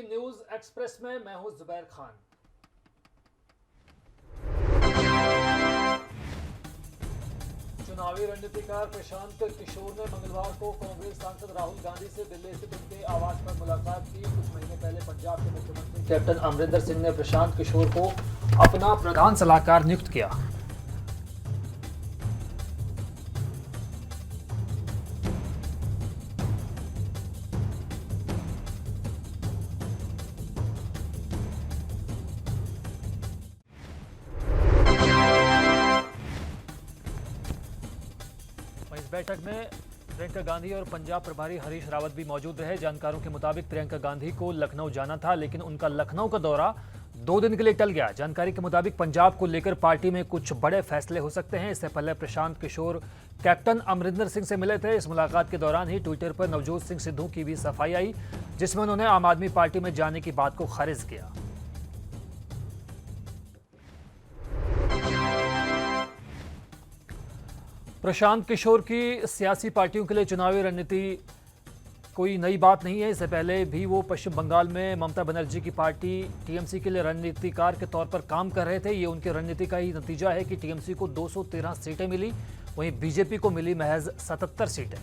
News express में मैं हूं जुबैर खान। चुनावी रणनीतिकार प्रशांत किशोर ने मंगलवार को कांग्रेस सांसद राहुल गांधी से दिल्ली स्थित उनके आवास पर मुलाकात की। कुछ महीने पहले पंजाब के मुख्यमंत्री कैप्टन अमरिंदर सिंह ने प्रशांत किशोर को अपना प्रधान सलाहकार नियुक्त किया। इस बैठक में प्रियंका गांधी और पंजाब प्रभारी हरीश रावत भी मौजूद रहे। जानकारों के मुताबिक प्रियंका गांधी को लखनऊ जाना था, लेकिन उनका लखनऊ का दौरा 2 दिन के लिए टल गया। जानकारी के मुताबिक पंजाब को लेकर पार्टी में कुछ बड़े फैसले हो सकते हैं। इससे पहले प्रशांत किशोर कैप्टन अमरिंदर सिंह से मिले थे। इस मुलाकात के दौरान ही ट्विटर पर नवजोत सिंह सिद्धू की भी सफाई आई, जिसमें उन्होंने आम आदमी पार्टी में जाने की बात को खारिज किया। प्रशांत किशोर की सियासी पार्टियों के लिए चुनावी रणनीति कोई नई बात नहीं है। इससे पहले भी वो पश्चिम बंगाल में ममता बनर्जी की पार्टी टीएमसी के लिए रणनीतिकार के तौर पर काम कर रहे थे। ये उनकी रणनीति का ही नतीजा है कि टीएमसी को 213 सीटें मिली, वहीं बीजेपी को मिली महज 77 सीटें।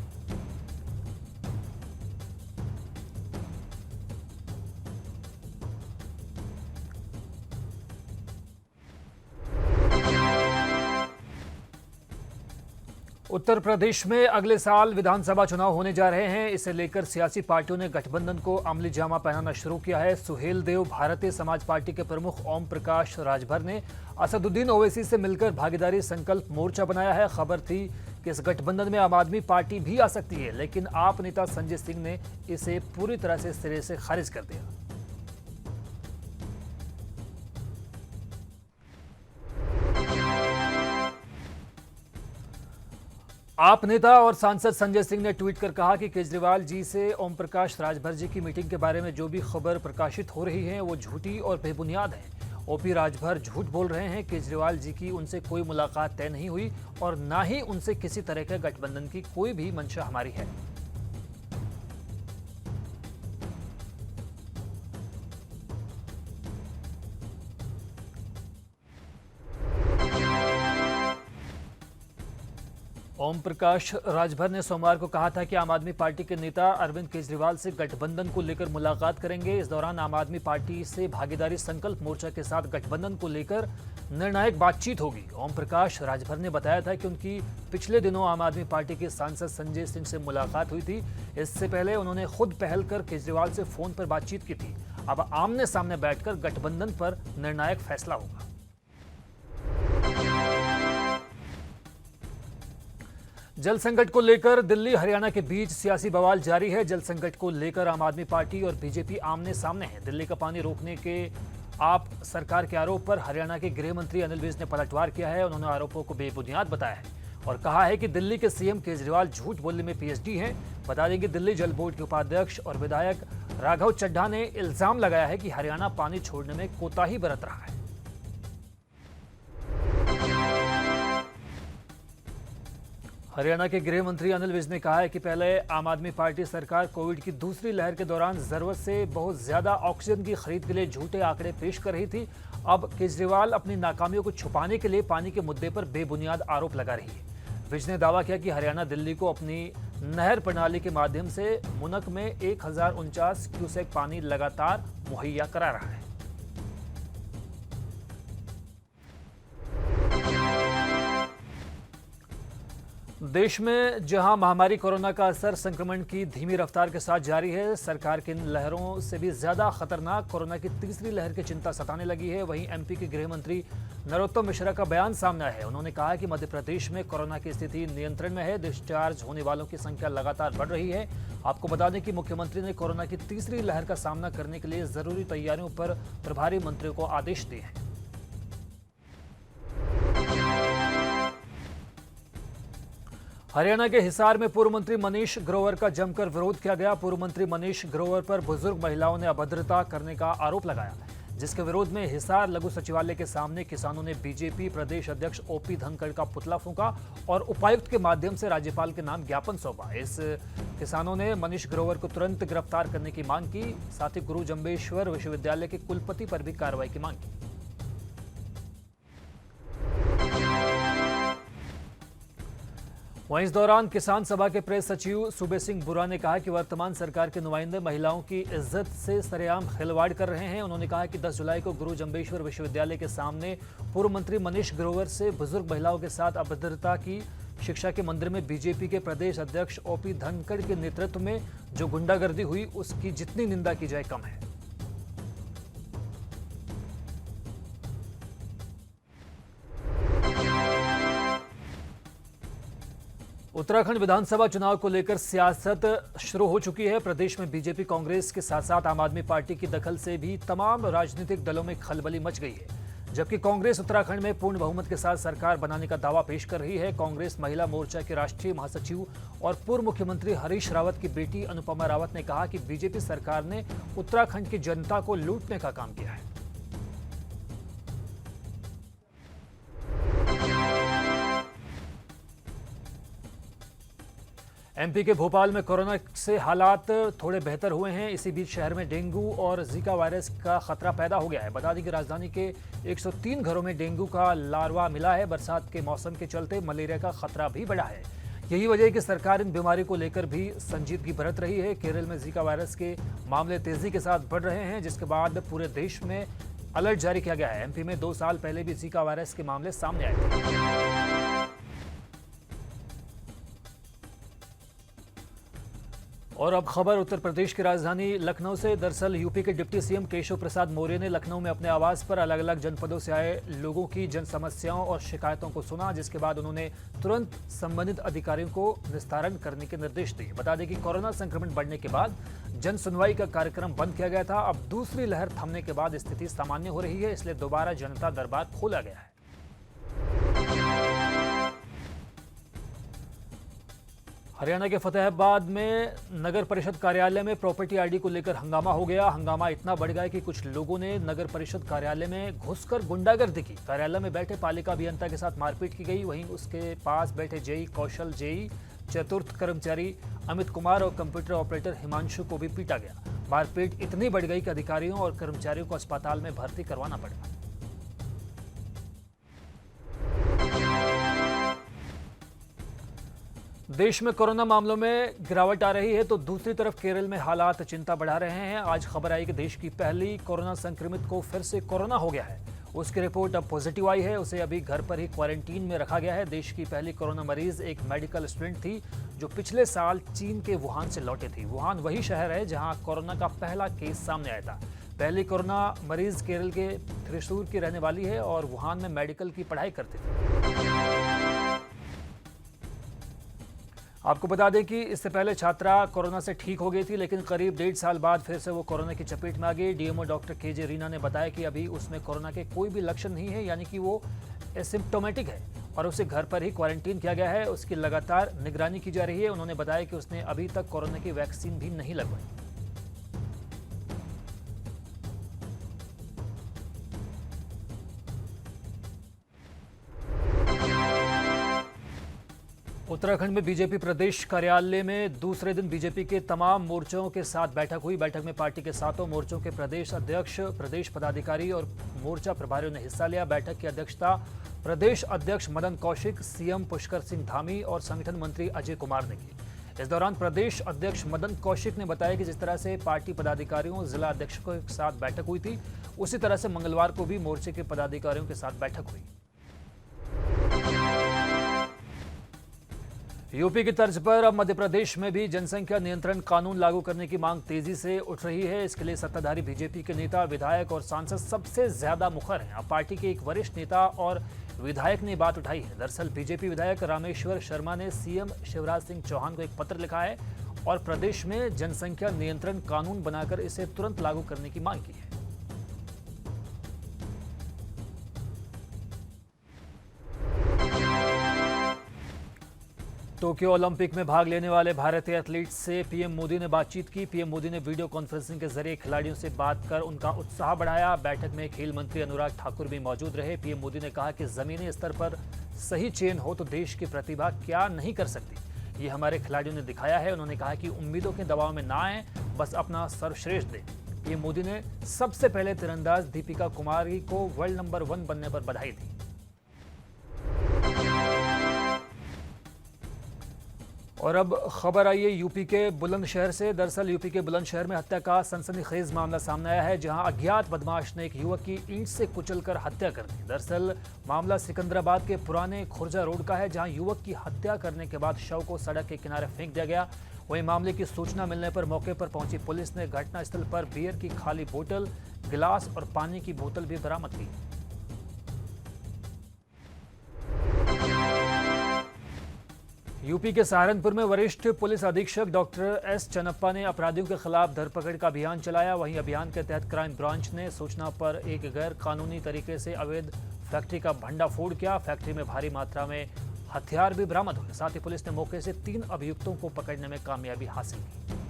उत्तर प्रदेश में अगले साल विधानसभा चुनाव होने जा रहे हैं। इसे लेकर सियासी पार्टियों ने गठबंधन को अमली जामा पहनाना शुरू किया है। सुहेल देव भारतीय समाज पार्टी के प्रमुख ओम प्रकाश राजभर ने असदुद्दीन ओवैसी से मिलकर भागीदारी संकल्प मोर्चा बनाया है। खबर थी कि इस गठबंधन में आम आदमी पार्टी भी आ सकती है, लेकिन आप नेता संजय सिंह ने इसे पूरी तरह से सिरे से खारिज कर दिया। आप नेता और सांसद संजय सिंह ने ट्वीट कर कहा कि केजरीवाल जी से ओम प्रकाश राजभर जी की मीटिंग के बारे में जो भी खबर प्रकाशित हो रही है वो झूठी और बेबुनियाद है। ओपी राजभर झूठ बोल रहे हैं। केजरीवाल जी की उनसे कोई मुलाकात तय नहीं हुई और ना ही उनसे किसी तरह के गठबंधन की कोई भी मंशा हमारी है। ओम प्रकाश राजभर ने सोमवार को कहा था कि आम आदमी पार्टी के नेता अरविंद केजरीवाल से गठबंधन को लेकर मुलाकात करेंगे। इस दौरान आम आदमी पार्टी से भागीदारी संकल्प मोर्चा के साथ गठबंधन को लेकर निर्णायक बातचीत होगी। ओम प्रकाश राजभर ने बताया था कि उनकी पिछले दिनों आम आदमी पार्टी के सांसद संजय सिंह से मुलाकात हुई थी। इससे पहले उन्होंने खुद पहल कर केजरीवाल से फोन पर बातचीत की थी। अब आमने सामने बैठकर गठबंधन पर निर्णायक फैसला होगा। जल संकट को लेकर दिल्ली हरियाणा के बीच सियासी बवाल जारी है। जल संकट को लेकर आम आदमी पार्टी और बीजेपी आमने सामने है। दिल्ली का पानी रोकने के आप सरकार के आरोप पर हरियाणा के गृह मंत्री अनिल विज ने पलटवार किया है। उन्होंने आरोपों को बेबुनियाद बताया है और कहा है कि दिल्ली के सीएम केजरीवाल झूठ बोलने में पीएचडी हैं। बता दें कि दिल्ली जल बोर्ड के उपाध्यक्ष और विधायक राघव चड्ढा ने इल्जाम लगाया है कि हरियाणा पानी छोड़ने में कोताही बरत रहा है। हरियाणा के गृह मंत्री अनिल विज ने कहा है कि पहले आम आदमी पार्टी सरकार कोविड की दूसरी लहर के दौरान जरूरत से बहुत ज्यादा ऑक्सीजन की खरीद के लिए झूठे आंकड़े पेश कर रही थी। अब केजरीवाल अपनी नाकामियों को छुपाने के लिए पानी के मुद्दे पर बेबुनियाद आरोप लगा रही है। विज ने दावा किया कि हरियाणा दिल्ली को अपनी नहर प्रणाली के माध्यम से मुनक में 1049 क्यूसेक पानी लगातार मुहैया करा रहा है। देश में जहां महामारी कोरोना का असर संक्रमण की धीमी रफ्तार के साथ जारी है, सरकार की इन लहरों से भी ज्यादा खतरनाक कोरोना की तीसरी लहर की चिंता सताने लगी है। वहीं एमपी के गृह मंत्री नरोत्तम मिश्रा का बयान सामने आया है। उन्होंने कहा कि मध्य प्रदेश में कोरोना की स्थिति नियंत्रण में है। डिस्चार्ज होने वालों की संख्या लगातार बढ़ रही है। आपको बता दें कि मुख्यमंत्री ने कोरोना की तीसरी लहर का सामना करने के लिए जरूरी तैयारियों पर प्रभारी मंत्रियों को आदेश दिए हैं। हरियाणा के हिसार में पूर्व मंत्री मनीष ग्रोवर का जमकर विरोध किया गया। पूर्व मंत्री मनीष ग्रोवर पर बुजुर्ग महिलाओं ने अभद्रता करने का आरोप लगाया। जिसके विरोध में हिसार लघु सचिवालय के सामने किसानों ने बीजेपी प्रदेश अध्यक्ष ओपी धनखड़ का पुतला फूंका और उपायुक्त के माध्यम से राज्यपाल के नाम ज्ञापन सौंपा। इस किसानों ने मनीष ग्रोवर को तुरंत गिरफ्तार करने की मांग की, साथ ही गुरु जंबेश्वर विश्वविद्यालय के कुलपति पर भी कार्रवाई की मांग की। वहीं इस दौरान किसान सभा के प्रेस सचिव सूबे सिंह बुरा ने कहा कि वर्तमान सरकार के नुमाइंदे महिलाओं की इज्जत से सरेआम खिलवाड़ कर रहे हैं। उन्होंने कहा कि 10 जुलाई को गुरु जंबेश्वर विश्वविद्यालय के सामने पूर्व मंत्री मनीष ग्रोवर से बुजुर्ग महिलाओं के साथ अभद्रता की शिक्षा के मंदिर में बीजेपी के प्रदेश अध्यक्ष ओपी धनखड़ के नेतृत्व में जो गुंडागर्दी हुई उसकी जितनी निंदा की जाए कम है। उत्तराखंड विधानसभा चुनाव को लेकर सियासत शुरू हो चुकी है। प्रदेश में बीजेपी कांग्रेस के साथ साथ आम आदमी पार्टी की दखल से भी तमाम राजनीतिक दलों में खलबली मच गई है, जबकि कांग्रेस उत्तराखंड में पूर्ण बहुमत के साथ सरकार बनाने का दावा पेश कर रही है। कांग्रेस महिला मोर्चा के राष्ट्रीय महासचिव और पूर्व मुख्यमंत्री हरीश रावत की बेटी अनुपमा रावत ने कहा कि बीजेपी सरकार ने उत्तराखंड की जनता को लूटने का काम किया है। एमपी के भोपाल में कोरोना से हालात थोड़े बेहतर हुए हैं। इसी बीच शहर में डेंगू और जीका वायरस का खतरा पैदा हो गया है। बता दें कि राजधानी के 103 घरों में डेंगू का लार्वा मिला है। बरसात के मौसम के चलते मलेरिया का खतरा भी बढ़ा है। यही वजह है कि सरकार इन बीमारी को लेकर भी संजीदगी बरत रही है। केरल में जीका वायरस के मामले तेजी के साथ बढ़ रहे हैं, जिसके बाद पूरे देश में अलर्ट जारी किया गया है। एमपी में 2 साल पहले भी जीका वायरस के मामले सामने आए थे। और अब खबर उत्तर प्रदेश की राजधानी लखनऊ से। दरअसल यूपी के डिप्टी सीएम केशव प्रसाद मौर्य ने लखनऊ में अपने आवास पर अलग अलग जनपदों से आए लोगों की जन समस्याओं और शिकायतों को सुना, जिसके बाद उन्होंने तुरंत संबंधित अधिकारियों को निस्तारण करने के निर्देश दिए। बता दें कि कोरोना संक्रमण बढ़ने के बाद जन सुनवाई का कार्यक्रम बंद किया गया था। अब दूसरी लहर थमने के बाद स्थिति सामान्य हो रही है, इसलिए दोबारा जनता दरबार खोला गया है। हरियाणा के फतेहाबाद में नगर परिषद कार्यालय में प्रॉपर्टी आईडी को लेकर हंगामा हो गया। हंगामा इतना बढ़ गया कि कुछ लोगों ने नगर परिषद कार्यालय में घुसकर गुंडागर्दी की। कार्यालय में बैठे पालिका अभियंता के साथ मारपीट की गई। वहीं उसके पास बैठे जेई कौशल, जेई चतुर्थ कर्मचारी अमित कुमार और कंप्यूटर ऑपरेटर हिमांशु को भी पीटा गया। मारपीट इतनी बढ़ गई कि अधिकारियों और कर्मचारियों को अस्पताल में भर्ती करवाना पड़ा। देश में कोरोना मामलों में गिरावट आ रही है तो दूसरी तरफ केरल में हालात चिंता बढ़ा रहे हैं। आज खबर आई कि देश की पहली कोरोना संक्रमित को फिर से कोरोना हो गया है। उसकी रिपोर्ट अब पॉजिटिव आई है। उसे अभी घर पर ही क्वारंटीन में रखा गया है। देश की पहली कोरोना मरीज एक मेडिकल स्टूडेंट थी जो पिछले साल चीन के वुहान से लौटे थी। वुहान वही शहर है जहां कोरोना का पहला केस सामने आया था। पहली कोरोना मरीज केरल के त्रिशूर की रहने वाली है और वुहान में मेडिकल की पढ़ाई करती थी। आपको बता दें कि इससे पहले छात्रा कोरोना से ठीक हो गई थी, लेकिन करीब 1.5 साल बाद फिर से वो कोरोना की चपेट में आ गई। डीएमओ डॉक्टर केजे रीना ने बताया कि अभी उसमें कोरोना के कोई भी लक्षण नहीं है, यानी कि वो एसिम्प्टोमेटिक है और उसे घर पर ही क्वारंटीन किया गया है। उसकी लगातार निगरानी की जा रही है। उन्होंने बताया कि उसने अभी तक कोरोना की वैक्सीन भी नहीं लगवाई। उत्तराखंड में बीजेपी प्रदेश कार्यालय में दूसरे दिन बीजेपी के तमाम मोर्चों के साथ बैठक हुई। बैठक में पार्टी के 7 मोर्चों के प्रदेश अध्यक्ष, प्रदेश पदाधिकारी और मोर्चा प्रभारियों ने हिस्सा लिया। बैठक की अध्यक्षता प्रदेश अध्यक्ष मदन कौशिक, सीएम पुष्कर सिंह धामी और संगठन मंत्री अजय कुमार ने की। इस दौरान प्रदेश अध्यक्ष मदन कौशिक ने बताया कि जिस तरह से पार्टी पदाधिकारियों, जिला अध्यक्षों के साथ बैठक हुई थी, उसी तरह से मंगलवार को भी मोर्चे के पदाधिकारियों के साथ बैठक हुई। यूपी की तर्ज पर अब मध्य प्रदेश में भी जनसंख्या नियंत्रण कानून लागू करने की मांग तेजी से उठ रही है। इसके लिए सत्ताधारी बीजेपी के नेता, विधायक और सांसद सबसे ज्यादा मुखर हैं। अब पार्टी के एक वरिष्ठ नेता और विधायक ने बात उठाई है। दरअसल बीजेपी विधायक रामेश्वर शर्मा ने सीएम शिवराज सिंह चौहान को एक पत्र लिखा है और प्रदेश में जनसंख्या नियंत्रण कानून बनाकर इसे तुरंत लागू करने की मांग की है। टोक्यो ओलंपिक में भाग लेने वाले भारतीय एथलीट्स से पीएम मोदी ने बातचीत की। पीएम मोदी ने वीडियो कॉन्फ्रेंसिंग के जरिए खिलाड़ियों से बात कर उनका उत्साह बढ़ाया। बैठक में खेल मंत्री अनुराग ठाकुर भी मौजूद रहे। पीएम मोदी ने कहा कि जमीनी स्तर पर सही चयन हो तो देश की प्रतिभा क्या नहीं कर सकती, ये हमारे खिलाड़ियों ने दिखाया है। उन्होंने कहा कि उम्मीदों के दबाव में ना आए, बस अपना सर्वश्रेष्ठ दें। पीएम मोदी ने सबसे पहले तीरंदाज दीपिका कुमारी को वर्ल्ड नंबर 1 बनने पर बधाई दी। और अब खबर आई है यूपी के बुलंदशहर से। दरअसल यूपी के बुलंदशहर में हत्या का सनसनीखेज मामला सामने आया है, जहां अज्ञात बदमाश ने एक युवक की ईंट से कुचलकर हत्या कर दी। दरअसल मामला सिकंदराबाद के पुराने खुर्जा रोड का है, जहां युवक की हत्या करने के बाद शव को सड़क के किनारे फेंक दिया गया। वहीं मामले की सूचना मिलने पर मौके पर पहुंची पुलिस ने घटनास्थल पर बियर की खाली बोतल, गिलास और पानी की बोतल भी बरामद की। यूपी के सहारनपुर में वरिष्ठ पुलिस अधीक्षक डॉक्टर एस चन्नप्पा ने अपराधियों के खिलाफ धरपकड़ का अभियान चलाया। वहीं अभियान के तहत क्राइम ब्रांच ने सूचना पर एक गैर कानूनी तरीके से अवैध फैक्ट्री का भंडाफोड़ किया। फैक्ट्री में भारी मात्रा में हथियार भी बरामद हुए। साथ ही पुलिस ने मौके से 3 अभियुक्तों को पकड़ने में कामयाबी हासिल की।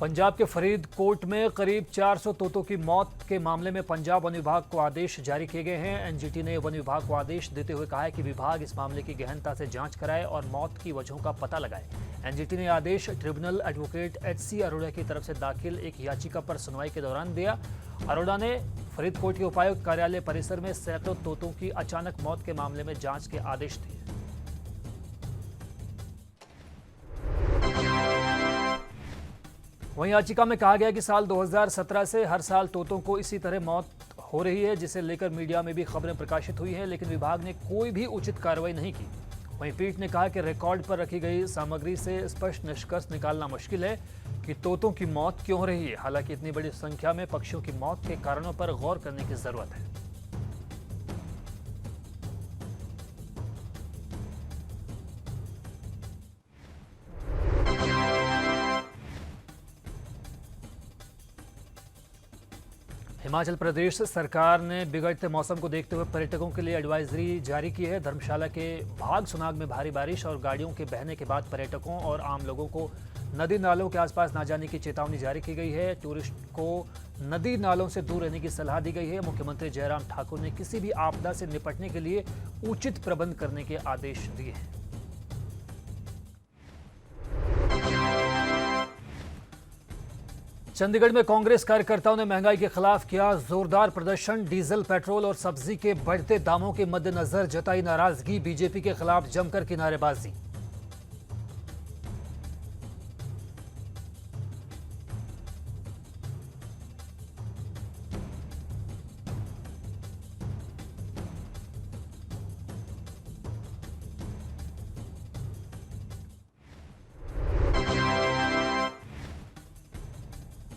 पंजाब के फरीदकोट में करीब 400 तोतों की मौत के मामले में पंजाब वन विभाग को आदेश जारी किए गए हैं। एनजीटी ने वन विभाग को आदेश देते हुए कहा है कि विभाग इस मामले की गहनता से जांच कराए और मौत की वजहों का पता लगाए। एनजीटी ने आदेश ट्रिब्यूनल एडवोकेट एचसी अरोड़ा की तरफ से दाखिल एक याचिका पर सुनवाई के दौरान दिया। अरोड़ा ने फरीदकोट के उपायुक्त कार्यालय परिसर में सैकड़ों तोतों की अचानक मौत के मामले में जांच के आदेश दिए। वहीं याचिका में कहा गया कि साल 2017 से हर साल तोतों को इसी तरह मौत हो रही है, जिसे लेकर मीडिया में भी खबरें प्रकाशित हुई हैं, लेकिन विभाग ने कोई भी उचित कार्रवाई नहीं की। वहीं पीठ ने कहा कि रिकॉर्ड पर रखी गई सामग्री से स्पष्ट निष्कर्ष निकालना मुश्किल है कि तोतों की मौत क्यों हो रही है। हालांकि इतनी बड़ी संख्या में पक्षियों की मौत के कारणों पर गौर करने की जरूरत है। हिमाचल प्रदेश सरकार ने बिगड़ते मौसम को देखते हुए पर्यटकों के लिए एडवाइजरी जारी की है। धर्मशाला के भागसुनाग में भारी बारिश और गाड़ियों के बहने के बाद पर्यटकों और आम लोगों को नदी नालों के आसपास न जाने की चेतावनी जारी की गई है। टूरिस्ट को नदी नालों से दूर रहने की सलाह दी गई है। मुख्यमंत्री जयराम ठाकुर ने किसी भी आपदा से निपटने के लिए उचित प्रबंध करने के आदेश दिए हैं। चंडीगढ़ में कांग्रेस कार्यकर्ताओं ने महंगाई के खिलाफ किया जोरदार प्रदर्शन। डीजल, पेट्रोल और सब्जी के बढ़ते दामों के मद्देनजर जताई नाराजगी। बीजेपी के खिलाफ जमकर की नारेबाजी।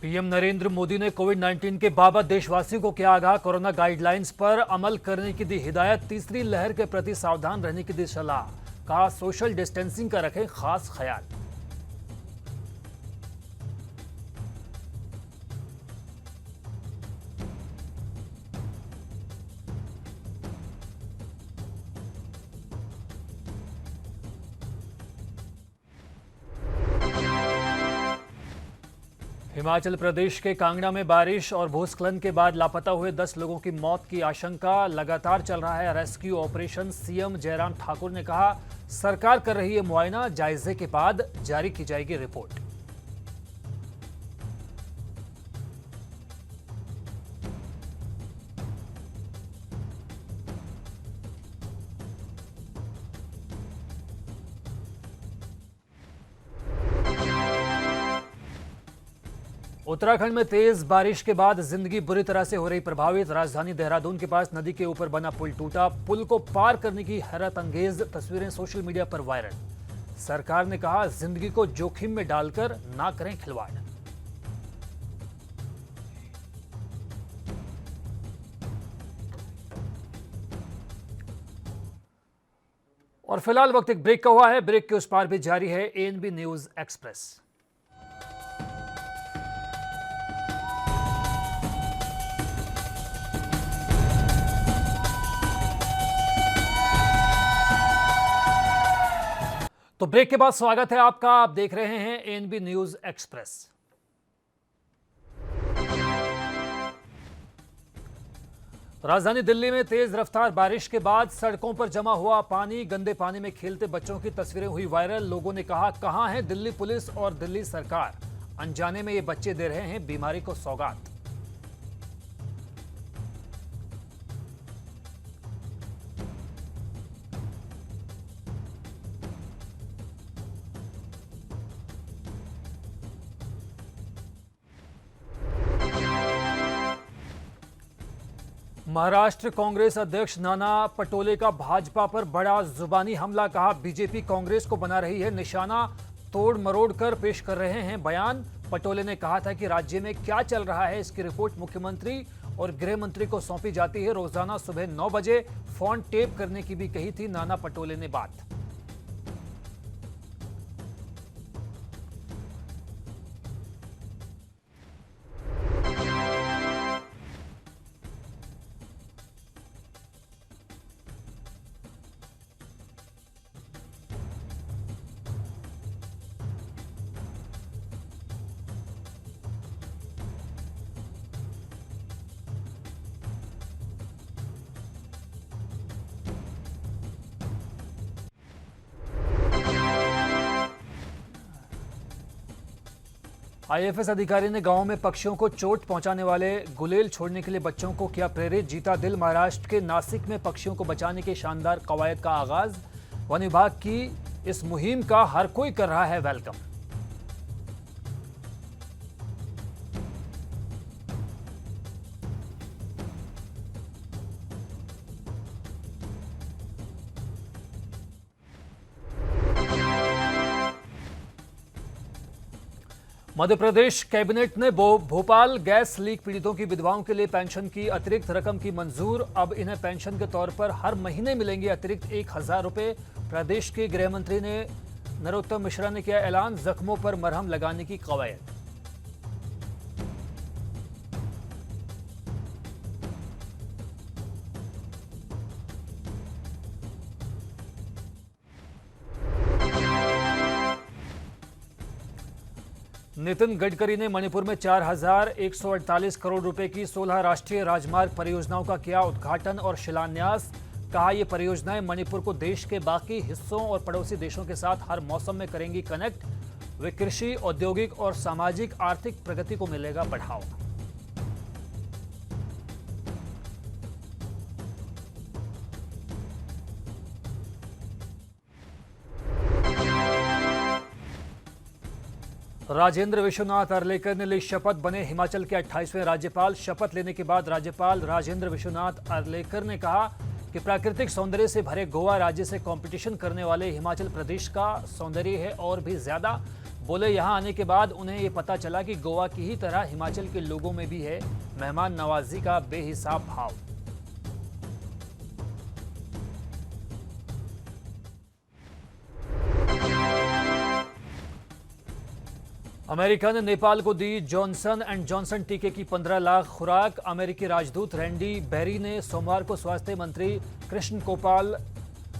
पीएम नरेंद्र मोदी ने कोविड-19 के बाबत देशवासियों को किया आगाह। कोरोना गाइडलाइंस पर अमल करने की दी हिदायत। तीसरी लहर के प्रति सावधान रहने की दी सलाह। कहा सोशल डिस्टेंसिंग का रखें खास ख्याल। हिमाचल प्रदेश के कांगड़ा में बारिश और भूस्खलन के बाद लापता हुए 10 लोगों की मौत की आशंका। लगातार चल रहा है rescue operation. CM Jairam Thakur ने कहा सरकार कर रही है मुआयना, जायजे के बाद जारी की जाएगी रिपोर्ट। उत्तराखंड में तेज बारिश के बाद जिंदगी बुरी तरह से हो रही प्रभावित। राजधानी देहरादून के पास नदी के ऊपर बना पुल टूटा। पुल को पार करने की हैरत अंगेज तस्वीरें सोशल मीडिया पर वायरल। सरकार ने कहा जिंदगी को जोखिम में डालकर ना करें खिलवाड़। और फिलहाल वक्त एक ब्रेक का हुआ है। ब्रेक के उस पार भी जारी है एएनबी न्यूज एक्सप्रेस। तो ब्रेक के बाद स्वागत है आपका। आप देख रहे हैं एएनबी न्यूज एक्सप्रेस। राजधानी दिल्ली में तेज रफ्तार बारिश के बाद सड़कों पर जमा हुआ पानी, गंदे पानी में खेलते बच्चों की तस्वीरें हुई वायरल। लोगों ने कहा, कहां है दिल्ली पुलिस और दिल्ली सरकार, अनजाने में ये बच्चे दे रहे हैं बीमारी को सौगात। महाराष्ट्र कांग्रेस अध्यक्ष नाना पटोले का भाजपा पर बड़ा जुबानी हमला। कहा, बीजेपी कांग्रेस को बना रही है निशाना, तोड़ मरोड़ कर पेश कर रहे हैं बयान। पटोले ने कहा था कि राज्य में क्या चल रहा है इसकी रिपोर्ट मुख्यमंत्री और गृह मंत्री को सौंपी जाती है। रोजाना सुबह 9 बजे फोन टेप करने की भी कही थी नाना पटोले ने बात। आईएफएस अधिकारी ने गांव में पक्षियों को चोट पहुंचाने वाले गुलेल छोड़ने के लिए बच्चों को किया प्रेरित। जीता दिल। महाराष्ट्र के नासिक में पक्षियों को बचाने के शानदार कवायद का आगाज। वन विभाग की इस मुहिम का हर कोई कर रहा है वेलकम। मध्य प्रदेश कैबिनेट ने भोपाल गैस लीक पीड़ितों की विधवाओं के लिए पेंशन की अतिरिक्त रकम की मंजूर। अब इन्हें पेंशन के तौर पर हर महीने मिलेंगे अतिरिक्त 1000 रुपए। प्रदेश के गृह मंत्री ने नरोत्तम मिश्रा ने किया ऐलान, जख्मों पर मरहम लगाने की कवायद। नितिन गडकरी ने मणिपुर में 4148 करोड़ रुपए की 16 राष्ट्रीय राजमार्ग परियोजनाओं का किया उद्घाटन और शिलान्यास। कहा, ये परियोजनाएं मणिपुर को देश के बाकी हिस्सों और पड़ोसी देशों के साथ हर मौसम में करेंगी कनेक्ट। वे कृषि, औद्योगिक और सामाजिक आर्थिक प्रगति को मिलेगा बढ़ावा। राजेंद्र विश्वनाथ अर्लेकर ने ली शपथ, बने हिमाचल के 28वें राज्यपाल। शपथ लेने के बाद राज्यपाल राजेंद्र विश्वनाथ अर्लेकर ने कहा कि प्राकृतिक सौंदर्य से भरे गोवा राज्य से कंपटीशन करने वाले हिमाचल प्रदेश का सौंदर्य है और भी ज्यादा। बोले, यहां आने के बाद उन्हें ये पता चला कि गोवा की ही तरह हिमाचल के लोगों में भी है मेहमान नवाजी का बेहिसाब भाव। अमेरिका ने नेपाल को दी जॉनसन एंड जॉनसन टीके की 15 लाख खुराक। अमेरिकी राजदूत रैंडी बेरी ने सोमवार को स्वास्थ्य मंत्री कृष्ण गोपाल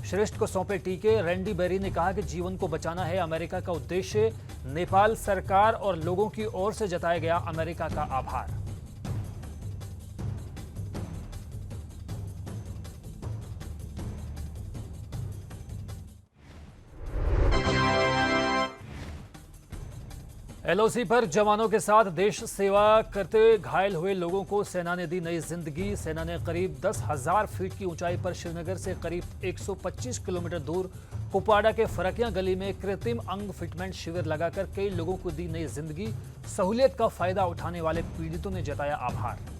श्रेष्ठ को सौंपे टीके। रैंडी बेरी ने कहा कि जीवन को बचाना है अमेरिका का उद्देश्य। नेपाल सरकार और लोगों की ओर से जताया गया अमेरिका का आभार। एलओसी पर जवानों के साथ देश सेवा करते घायल हुए लोगों को सेना ने दी नई जिंदगी। सेना ने करीब 10,000 फीट की ऊंचाई पर श्रीनगर से करीब 125 किलोमीटर दूर कुपवाड़ा के फरकिया गली में कृत्रिम अंग फिटमेंट शिविर लगाकर कई लोगों को दी नई जिंदगी। सहूलियत का फायदा उठाने वाले पीड़ितों ने जताया आभार।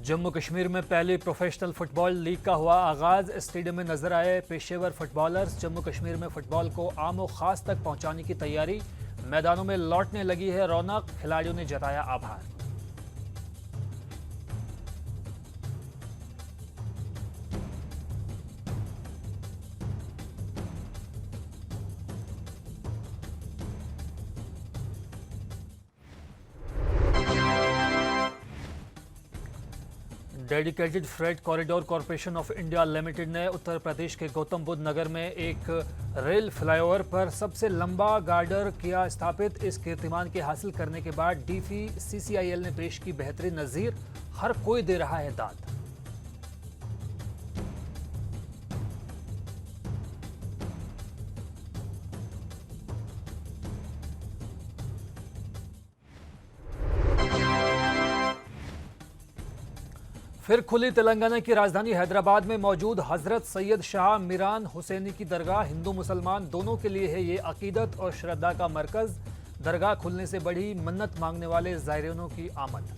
जम्मू कश्मीर में पहले प्रोफेशनल फुटबॉल लीग का हुआ आगाज। स्टेडियम में नजर आए पेशेवर फुटबॉलर्स। जम्मू कश्मीर में फुटबॉल को आम और खास तक पहुंचाने की तैयारी। मैदानों में लौटने लगी है रौनक। खिलाड़ियों ने जताया आभार। Dedicated freight corridor corporation of India limited ने उत्तर प्रदेश के गौतम बुद्ध नगर में एक रेल फ्लाईओवर पर सबसे लंबा गार्डर किया स्थापित। इस कीर्तिमान के हासिल करने के बाद DFCCIL ने पेश की बेहतरीन नजीर। हर कोई दे रहा है दाद। फिर खुली तेलंगाना की राजधानी हैदराबाद में मौजूद हजरत सैयद शाह मीरान हुसैनी की दरगाह। हिंदू मुसलमान दोनों के लिए है ये अकीदत और श्रद्धा का मरकज। दरगाह खुलने से बड़ी मन्नत मांगने वाले ज़ायरीनों की आमद।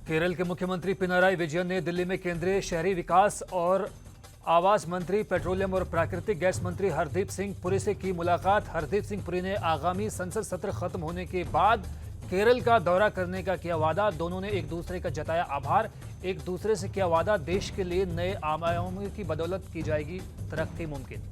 केरल के मुख्यमंत्री पिनाराई विजयन ने दिल्ली में केंद्रीय शहरी विकास और आवास मंत्री, पेट्रोलियम और प्राकृतिक गैस मंत्री हरदीप सिंह पुरी से की मुलाकात। हरदीप सिंह पुरी ने आगामी संसद सत्र खत्म होने के बाद केरल का दौरा करने का किया वादा। दोनों ने एक दूसरे का जताया आभार। एक दूसरे से किया वादा, देश के लिए नए आयामों की बदौलत की जाएगी तरक्की मुमकिन।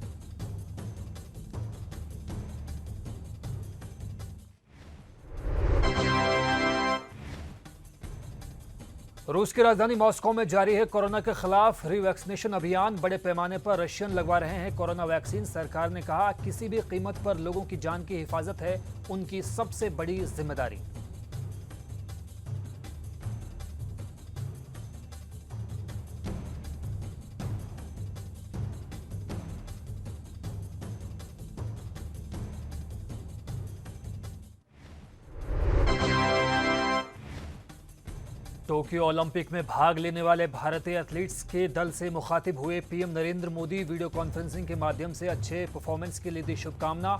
रूस की राजधानी मॉस्को में जारी है कोरोना के खिलाफ रीवैक्सीनेशन अभियान। बड़े पैमाने पर रशियन लगवा रहे हैं कोरोना वैक्सीन। सरकार ने कहा, किसी भी कीमत पर लोगों की जान की हिफाजत है उनकी सबसे बड़ी जिम्मेदारी। टोक्यो ओलंपिक में भाग लेने वाले भारतीय एथलीट्स के दल से मुखातिब हुए PM Narendra Modi. Video conferencing के माध्यम से अच्छे परफॉर्मेंस के लिए दी शुभकामना।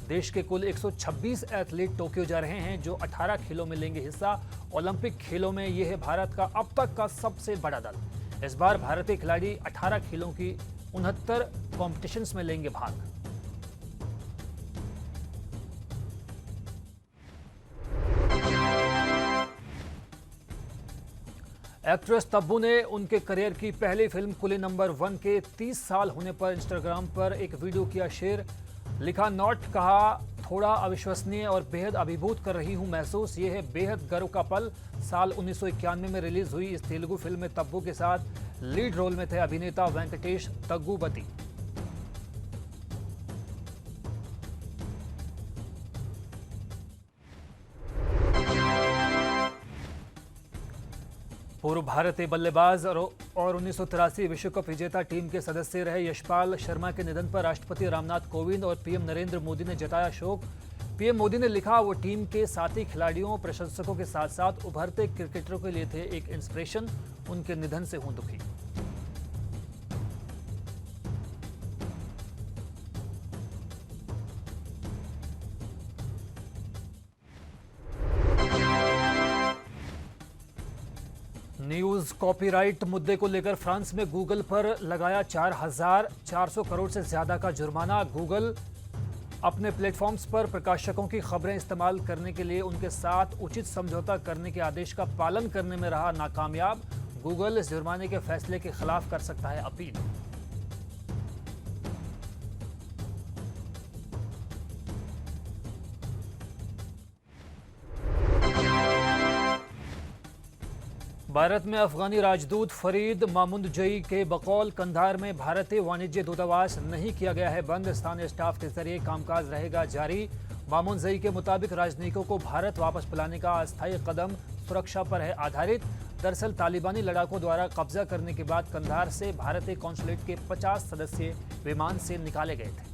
देश के कुल 126 एथलीट टोक्यो जा रहे हैं, जो 18 खेलों में लेंगे हिस्सा। ओलंपिक खेलों में यह है भारत का अब तक का सबसे बड़ा दल। इस बार भारतीय खिलाड़ी 18 खेलों की 69 कॉम्पिटिशन्स में लेंगे भाग। एक्ट्रेस तब्बू ने उनके करियर की पहली फिल्म कुली नंबर 1 के 30 साल होने पर इंस्टाग्राम पर एक वीडियो किया शेयर। लिखा नोट, कहा थोड़ा अविश्वसनीय और बेहद अभिभूत कर रही हूं महसूस। ये है बेहद गर्व का पल। साल 1991 में रिलीज हुई इस तेलुगु फिल्म में तब्बू के साथ लीड रोल में थे अभिनेता वेंकटेश तग्गुबती। पूर्व भारतीय बल्लेबाज और 1983 विश्व कप विजेता टीम के सदस्य रहे यशपाल शर्मा के निधन पर राष्ट्रपति रामनाथ कोविंद और पीएम नरेंद्र मोदी ने जताया शोक। पीएम मोदी ने लिखा, वो टीम के साथी खिलाड़ियों, प्रशंसकों के साथ साथ उभरते क्रिकेटरों के लिए थे एक इंस्पिरेशन। उनके निधन से हूं दुखी। न्यूज कॉपीराइट मुद्दे को लेकर फ्रांस में गूगल पर लगाया 4,400 करोड़ से ज्यादा का जुर्माना। गूगल अपने प्लेटफॉर्म्स पर प्रकाशकों की खबरें इस्तेमाल करने के लिए उनके साथ उचित समझौता करने के आदेश का पालन करने में रहा नाकामयाब। गूगल इस जुर्माने के फैसले के खिलाफ कर सकता है अपील। भारत में अफगानी राजदूत फरीद मामुंदजई के बकौल कंधार में भारतीय वाणिज्य दूतावास नहीं किया गया है बंद। स्थानीय स्टाफ के जरिए कामकाज रहेगा जारी। मामुंदजई के मुताबिक राजनयिकों को भारत वापस बुलाने का अस्थायी कदम सुरक्षा पर है आधारित। दरअसल तालिबानी लड़ाकों द्वारा कब्जा करने के बाद कंधार से भारतीय कॉन्सुलेट के 50 सदस्य विमान से निकाले गए थे।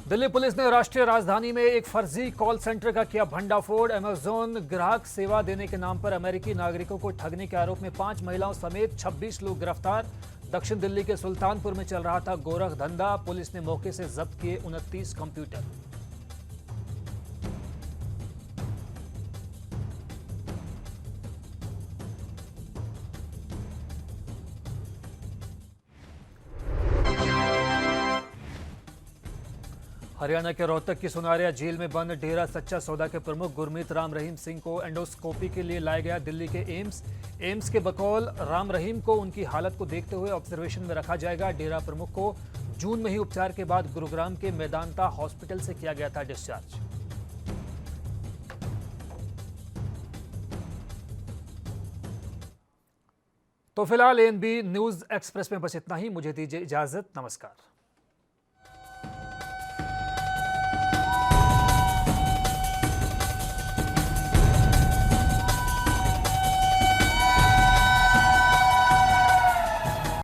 दिल्ली पुलिस ने राष्ट्रीय राजधानी में एक फर्जी कॉल सेंटर का किया भंडाफोड़। अमेजॉन ग्राहक सेवा देने के नाम पर अमेरिकी नागरिकों को ठगने के आरोप में 5 महिलाओं समेत 26 लोग गिरफ्तार। दक्षिण दिल्ली के सुल्तानपुर में चल रहा था गोरख धंधा। पुलिस ने मौके से जब्त किए 29 कंप्यूटर। हरियाणा के रोहतक की सुनारिया जेल में बंद डेरा सच्चा सौदा के प्रमुख गुरमीत राम रहीम सिंह को एंडोस्कोपी के लिए लाया गया दिल्ली के एम्स के बकौल राम रहीम को उनकी हालत को देखते हुए ऑब्जर्वेशन में रखा जाएगा। डेरा प्रमुख को जून में ही उपचार के बाद गुरुग्राम के मेदांता हॉस्पिटल से किया गया था डिस्चार्ज। तो फिलहाल एएनबी न्यूज एक्सप्रेस में बस इतना ही। मुझे दीजिए इजाजत। नमस्कार।